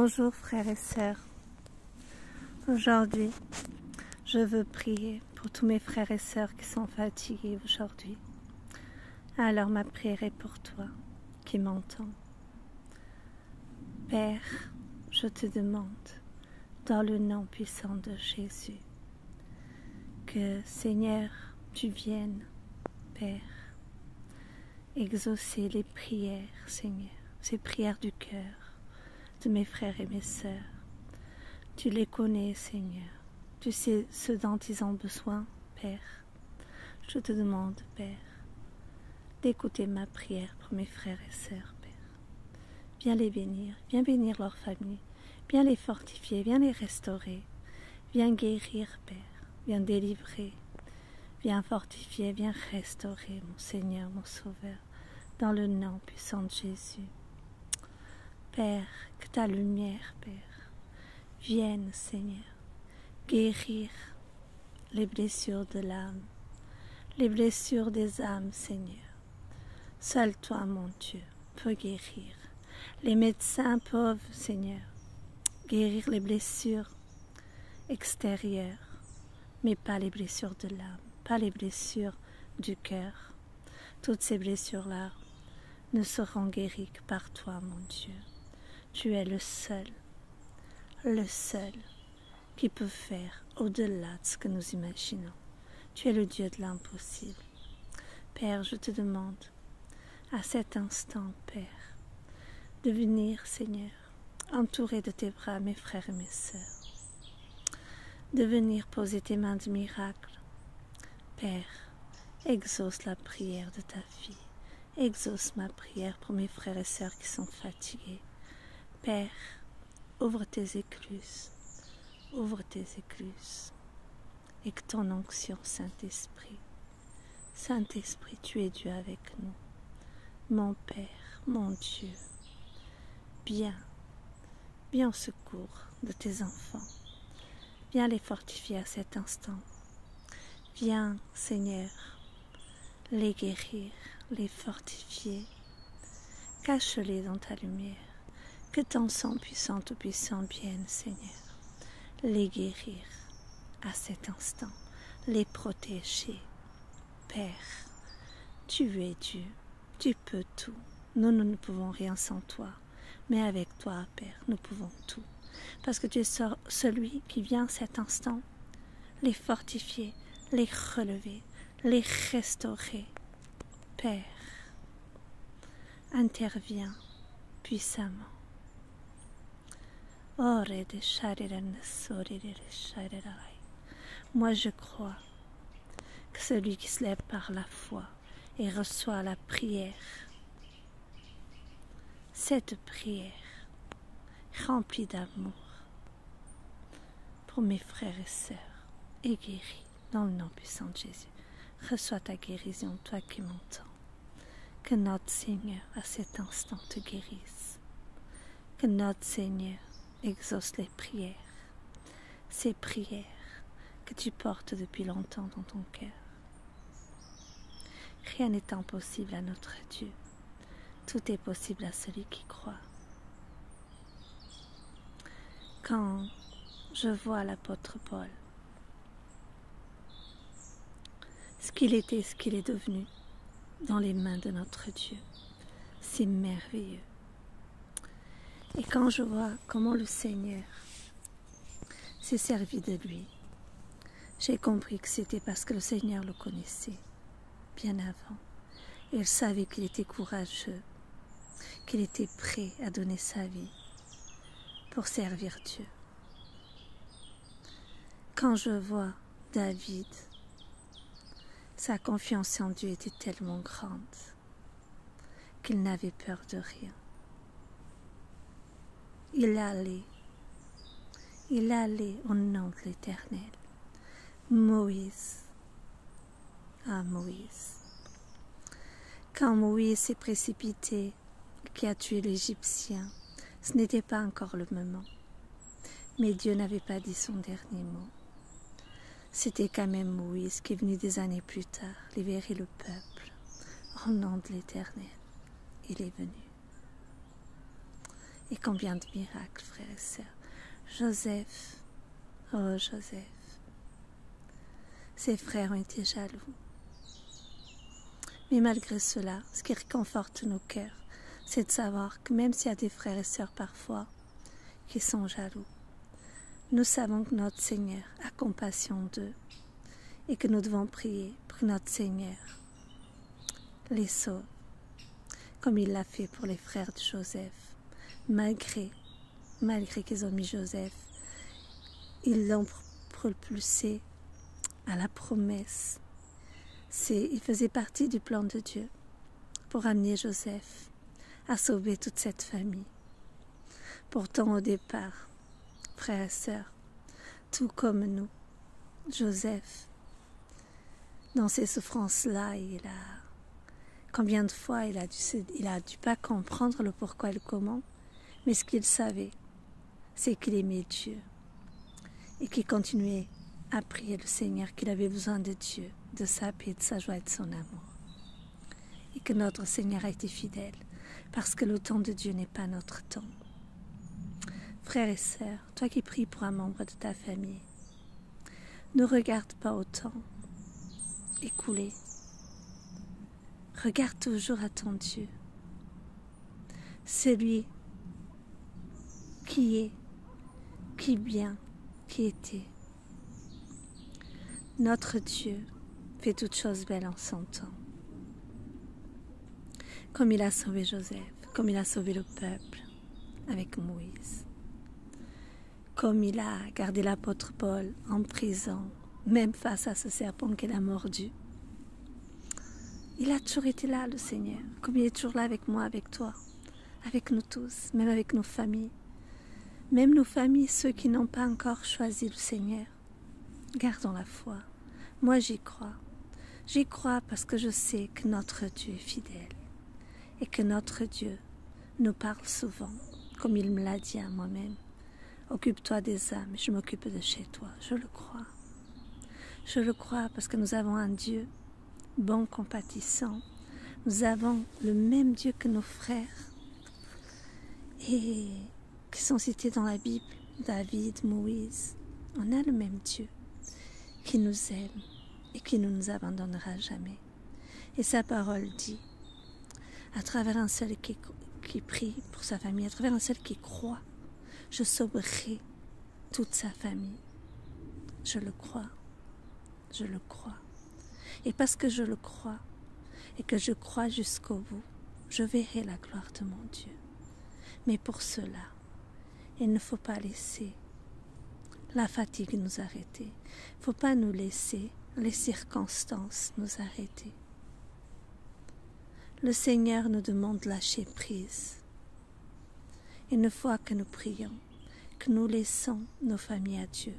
Bonjour frères et sœurs. Aujourd'hui, je veux prier pour tous mes frères et sœurs qui sont fatigués aujourd'hui. Alors ma prière est pour toi qui m'entends. Père, je te demande, dans le nom puissant de Jésus, que Seigneur, tu viennes, Père, exaucer les prières, Seigneur, ces prières du cœur de mes frères et mes sœurs. Tu les connais, Seigneur. Tu sais ce dont ils ont besoin, Père. Je te demande, Père, d'écouter ma prière pour mes frères et sœurs, Père. Viens les bénir, viens bénir leur famille, viens les fortifier, viens les restaurer, viens guérir, Père, viens délivrer, viens fortifier, viens restaurer, mon Seigneur, mon Sauveur, dans le nom puissant de Jésus. Père, que ta lumière, Père, vienne, Seigneur, guérir les blessures de l'âme, les blessures des âmes, Seigneur. Seul toi, mon Dieu, peux guérir. Les médecins peuvent, Seigneur, guérir les blessures extérieures, mais pas les blessures de l'âme, pas les blessures du cœur. Toutes ces blessures-là ne seront guéries que par toi, mon Dieu. Tu es le seul qui peut faire au-delà de ce que nous imaginons. Tu es le Dieu de l'impossible. Père, je te demande à cet instant, Père, de venir, Seigneur, entourer de tes bras mes frères et mes sœurs, de venir poser tes mains de miracle. Père, exauce la prière de ta fille, exauce ma prière pour mes frères et sœurs qui sont fatigués. Père, ouvre tes écluses, et que ton onction, Saint-Esprit, tu es Dieu avec nous. Mon Père, mon Dieu, viens au secours de tes enfants, viens les fortifier à cet instant. Viens, Seigneur, les guérir, les fortifier, cache-les dans ta lumière. Que ton sang puissant tout puissant vienne, Seigneur, les guérir à cet instant, les protéger. Père, tu es Dieu, tu peux tout. Nous ne pouvons rien sans toi, mais avec toi, Père, nous pouvons tout. Parce que tu es celui qui vient à cet instant les fortifier, les relever, les restaurer. Père, interviens puissamment. Moi je crois que celui qui se lève par la foi et reçoit la prière, cette prière remplie d'amour pour mes frères et sœurs est guérie dans le nom puissant de Jésus. Reçois ta guérison, toi qui m'entends. Que notre Seigneur à cet instant te guérisse. Que notre Seigneur exauce les prières, ces prières que tu portes depuis longtemps dans ton cœur. Rien n'est impossible à notre Dieu. Tout est possible à celui qui croit. Quand je vois l'apôtre Paul, ce qu'il était, ce qu'il est devenu dans les mains de notre Dieu, c'est merveilleux. Et quand je vois comment le Seigneur s'est servi de lui, j'ai compris que c'était parce que le Seigneur le connaissait bien avant. Et il savait qu'il était courageux, qu'il était prêt à donner sa vie pour servir Dieu. Quand je vois David, sa confiance en Dieu était tellement grande qu'il n'avait peur de rien. Il allait au nom de l'Éternel. Moïse. Quand Moïse s'est précipité, qui a tué l'Égyptien, ce n'était pas encore le moment. Mais Dieu n'avait pas dit son dernier mot. C'était quand même Moïse qui est venu des années plus tard libérer le peuple. Au nom de l'Éternel, il est venu. Et combien de miracles, frères et sœurs. Joseph, oh Joseph, ses frères ont été jaloux. Mais malgré cela, ce qui réconforte nos cœurs, c'est de savoir que même s'il y a des frères et sœurs parfois qui sont jaloux, nous savons que notre Seigneur a compassion d'eux et que nous devons prier pour que notre Seigneur les sauve, comme il l'a fait pour les frères de Joseph. Malgré qu'ils ont mis Joseph, ils l'ont propulsé à la promesse. Il faisait partie du plan de Dieu pour amener Joseph à sauver toute cette famille. Pourtant, au départ, frères et sœurs, tout comme nous, Joseph, dans ces souffrances-là, combien de fois il a dû pas comprendre le pourquoi et le comment, mais ce qu'il savait, c'est qu'il aimait Dieu et qu'il continuait à prier le Seigneur, qu'il avait besoin de Dieu, de sa paix, de sa joie et de son amour. Et que notre Seigneur a été fidèle, parce que le temps de Dieu n'est pas notre temps. Frères et sœurs, toi qui pries pour un membre de ta famille, ne regarde pas au temps écoulé. Regarde toujours à ton Dieu. C'est lui qui est, qui vient, qui était. Notre Dieu fait toutes choses belles en son temps. Comme il a sauvé Joseph, comme il a sauvé le peuple avec Moïse. Comme il a gardé l'apôtre Paul en prison, même face à ce serpent qu'il a mordu. Il a toujours été là, le Seigneur, comme il est toujours là avec moi, avec toi, avec nous tous, même avec nos familles. Même nos familles, ceux qui n'ont pas encore choisi le Seigneur. Gardons la foi. Moi, j'y crois. J'y crois parce que je sais que notre Dieu est fidèle et que notre Dieu nous parle souvent, comme il me l'a dit à moi-même. Occupe-toi des âmes, je m'occupe de chez toi. Je le crois. Je le crois parce que nous avons un Dieu bon, compatissant. Nous avons le même Dieu que nos frères et qui sont cités dans la Bible, David, Moïse. On a le même Dieu qui nous aime et qui ne nous abandonnera jamais. Et sa parole dit, à travers un seul qui prie pour sa famille, à travers un seul qui croit, je sauverai toute sa famille. Je le crois. Je le crois. Et parce que je le crois, et que je crois jusqu'au bout, je verrai la gloire de mon Dieu. Mais pour cela, il ne faut pas laisser la fatigue nous arrêter. Il ne faut pas nous laisser les circonstances nous arrêter. Le Seigneur nous demande de lâcher prise. Une fois que nous prions, que nous laissons nos familles à Dieu,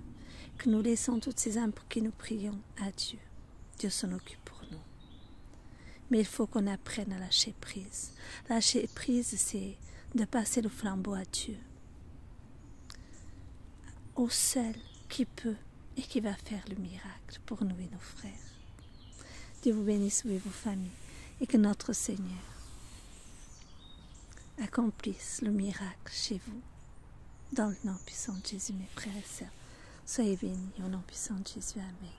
que nous laissons toutes ces âmes pour qui nous prions à Dieu, Dieu s'en occupe pour nous. Mais il faut qu'on apprenne à lâcher prise. Lâcher prise, c'est de passer le flambeau à Dieu, au seul qui peut et qui va faire le miracle pour nous et nos frères. Dieu vous bénisse, vous et vos familles, et que notre Seigneur accomplisse le miracle chez vous. Dans le nom puissant de Jésus, mes frères et sœurs, soyez bénis au nom puissant de Jésus. Amen.